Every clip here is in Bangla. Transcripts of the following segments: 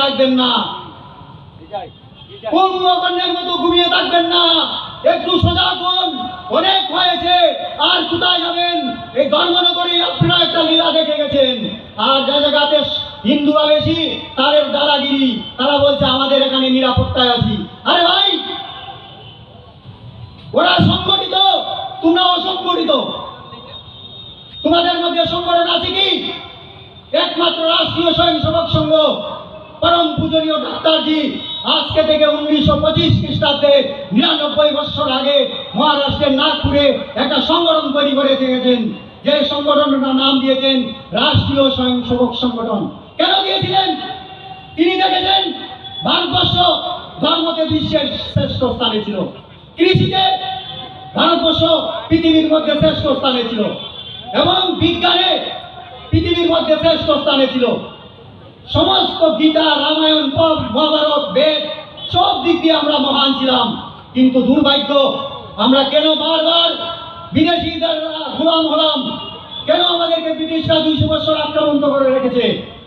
থাকবেন না, কুম্ভকর্ণের মতো ঘুমিয়ে থাকবেন না, একটু সজাগ হন। অনেক হয়েছে, আর কোথায় যাবেন? এই ধর্মনগরে আপনারা একটা লীলা দেখে গেছেন। আর যে জায়গাতে হিন্দুরা বেশি, তাদের দাদাগিরি, তারা বলছে আমাদের এখানে নিরাপত্তায় আছি। আরে ভাই, ওরা সংগঠিত, তোমরা অসংগঠিত। তোমাদের মধ্যে সংগঠন আছে কি? একমাত্র রাষ্ট্রীয় স্বয়ংসেবক সংঘ। পরম পূজনীয় ডাক্তারজি আজকে থেকে 1925 খ্রিস্টাব্দে 99 বছর আগে মহারাষ্ট্রের নাগপুরে একটা সংগঠন তৈরি করে দিয়েছেন, যে সংগঠনটার নাম দিয়েছেন রাষ্ট্রীয় স্বয়ংসেবক সংগঠন। কেন দিয়েছিলেন? তিনি দেখেছেন ভারতবর্ষ ধর্মতে বিশ্বের শ্রেষ্ঠ স্থানে ছিল, কৃষিতে ভারতবর্ষ পৃথিবীর মধ্যে শ্রেষ্ঠ স্থানে ছিল, এবং বিজ্ঞানে পৃথিবীর মধ্যে শ্রেষ্ঠ স্থানে ছিল। সমস্ত গীতা, রামায়ণ, মহাভারত, বেদ সব দিক দিয়ে আমরা মহান ছিলাম। কিন্তু দুর্ভাগ্য, আমরা কেন বারবার বিদেশিদের গোলাম হলাম? কেন আমাদেরকে ব্রিটিশরা 200 বছর আক্রান্ত করে রেখেছে?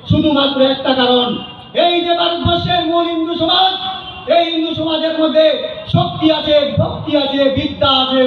শুধুমাত্র একটা কারণ, এই যে ভারতবর্ষের মূল হিন্দু সমাজ, এই হিন্দু সমাজের মধ্যে শক্তি আছে, ভক্তি আছে, বিদ্যা আছে।